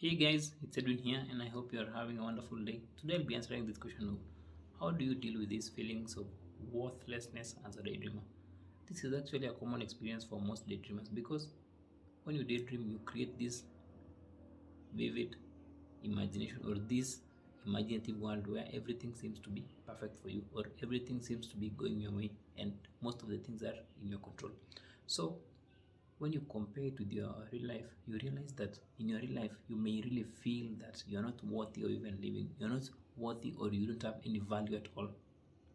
Hey guys, it's Edwin here, and I hope you are having a wonderful day. Today I'll be answering this question of how do you deal with these feelings of worthlessness as a daydreamer? This is actually a common experience for most daydreamers because when you daydream, you create this vivid imagination or this imaginative world where everything seems to be perfect for you or everything seems to be going your way and most of the things are in your control. So when you compare it with your real life, you realize that in your real life, you may really feel that you're not worthy of even living. You're not worthy or you don't have any value at all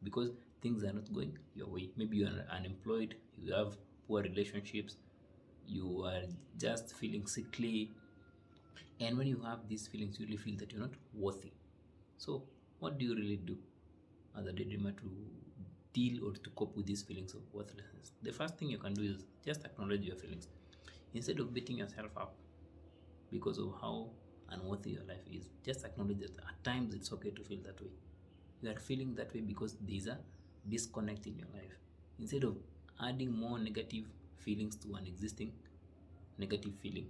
because things are not going your way. Maybe you are unemployed, you have poor relationships, you are just feeling sickly. And when you have these feelings, you really feel that you're not worthy. So, what do you really do as a daydreamer to deal or to cope with these feelings of worthlessness? The first thing you can do is just acknowledge your feelings. Instead of beating yourself up because of how unworthy your life is, just acknowledge that at times it's okay to feel that way. You are feeling that way because there's a disconnect in your life. Instead of adding more negative feelings to an existing negative feeling,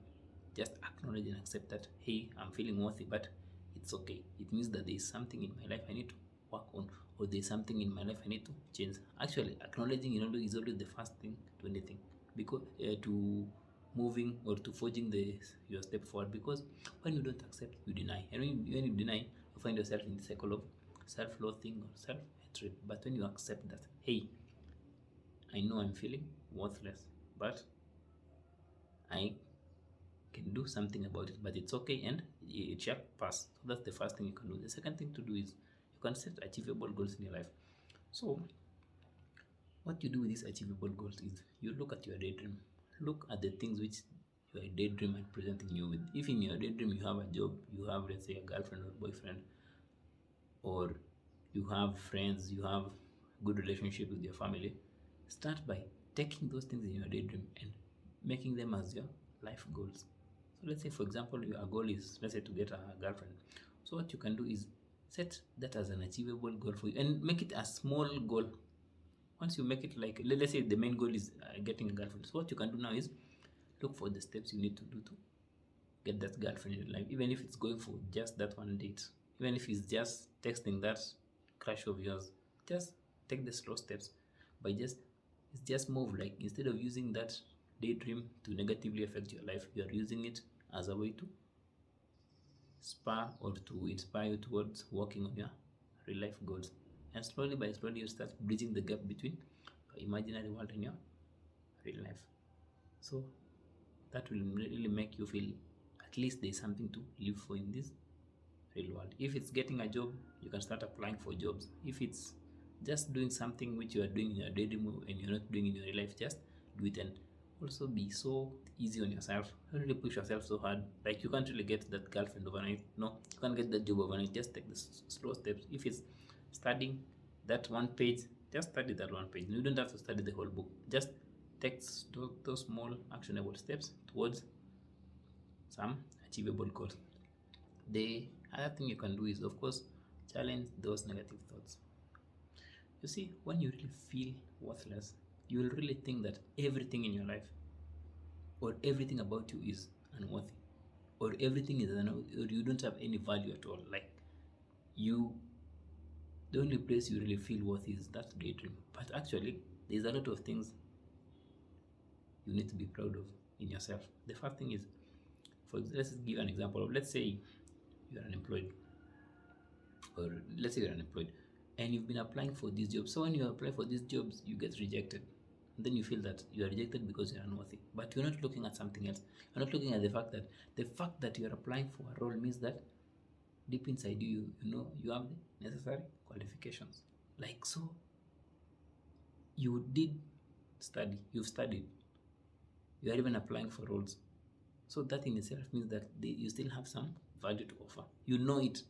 just acknowledge and accept that, hey, I'm feeling worthy, but it's okay. It means that there's something in my life I need to work on, or there's something in my life I need to change. Actually, acknowledging is always the first thing to anything, because to moving or to forging your step forward. Because when you don't accept, you deny, and when you deny, you find yourself in the cycle of self-loathing or self-hatred. But when you accept that, hey, I know I'm feeling worthless, but I can do something about it, but it's okay and it shall pass. So that's the first thing you can do. The second thing to do is you can set achievable goals in your life. So what you do with these achievable goals is you look at your daydream, look at the things which your daydream is presenting you with. If in your daydream you have a job, you have, let's say, a girlfriend or boyfriend, or you have friends, you have good relationship with your family, start by taking those things in your daydream and making them as your life goals. So let's say, for example, your goal is, let's say, to get a girlfriend. So what you can do is set that as an achievable goal for you and make it a small goal. Once you make it, like, let's say the main goal is getting a girlfriend. So what you can do now is look for the steps you need to do to get that girlfriend in your life, even if it's going for just that one date, even if it's just texting that crush of yours. Just take the slow steps by just move. Like, instead of using that daydream to negatively affect your life, you are using it as a way to spur or to inspire you towards working on your real life goals. And slowly by slowly, you start bridging the gap between your imaginary world and your real life. So that will really make you feel at least there's something to live for in this real world. If it's getting a job, you can start applying for jobs. If it's just doing something which you are doing in your daydream and you're not doing in your real life, just do it. And also be so easy on yourself. Don't really push yourself so hard. Like, you can't really get that girlfriend overnight. No, you can't get that job overnight. Just take the slow steps. If it's studying that one page, just study that one page. You don't have to study the whole book. Just take those small actionable steps towards some achievable goals. The other thing you can do is, of course, challenge those negative thoughts. You see, when you really feel worthless, you will really think that everything in your life or everything about you is unworthy, or everything is or you don't have any value at all. Like, you, the only place you really feel worthy is that daydream. But actually, there's a lot of things you need to be proud of in yourself. The first thing is, let's give an example of, let's say you're unemployed, or let's say you're unemployed and you've been applying for these jobs. So when you apply for these jobs, you get rejected. And then you feel that you are rejected because you're unworthy. But you're not looking at something else. You're not looking at the fact that you're applying for a role means that deep inside you, you know you have the necessary qualifications. Like, so you did study, you've studied, you are even applying for roles. So that in itself means that you still have some value to offer. You know it,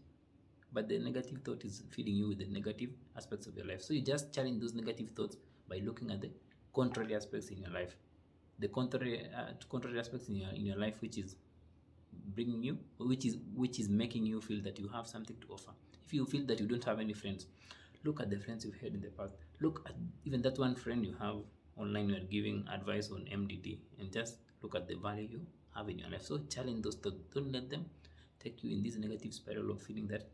but the negative thought is feeding you with the negative aspects of your life. So you just challenge those negative thoughts by looking at the contrary aspects in your life, the contrary aspects in your life, which is bringing you, which is making you feel that you have something to offer. If you feel that you don't have any friends, look at the friends you've had in the past. Look at even that one friend you have online, you are giving advice on MDD, and just look at the value you have in your life. So challenge those thoughts. Don't let them take you in this negative spiral of feeling that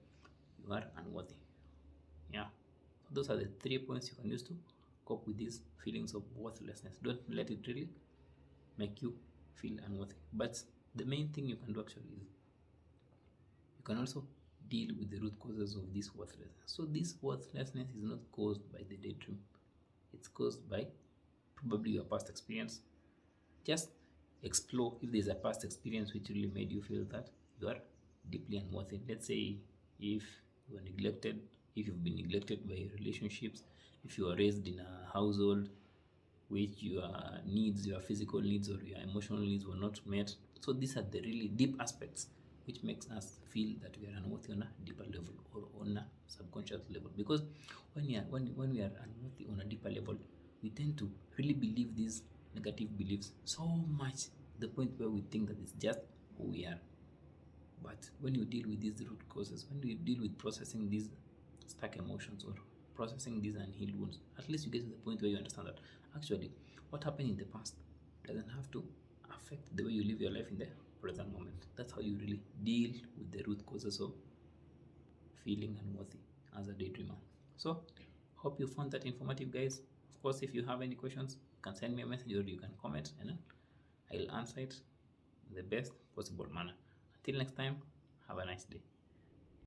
you are unworthy. Yeah. So those are the 3 points you can use to cope with these feelings of worthlessness. Don't let it really make you feel unworthy. But the main thing you can do actually is you can also deal with the root causes of this worthlessness. So this worthlessness is not caused by the daydream. It's caused by probably your past experience. Just explore if there's a past experience which really made you feel that you are deeply unworthy. Let's say if you were neglected, if you've been neglected by your relationships, if you were raised in a household which your needs, your physical needs or your emotional needs were not met. So these are the really deep aspects which makes us feel that we are unworthy on a deeper level or on a subconscious level. Because when we are unworthy on a deeper level, we tend to really believe these negative beliefs so much, the point where we think that it's just who we are. But when you deal with these root causes, when you deal with processing these stuck emotions or processing these unhealed wounds, at least you get to the point where you understand that actually what happened in the past doesn't have to affect the way you live your life in the present moment. That's how you really deal with the root causes of feeling unworthy as a daydreamer. So, hope you found that informative, guys. Of course, if you have any questions, you can send me a message or you can comment and I'll answer it in the best possible manner. Until next time, have a nice day.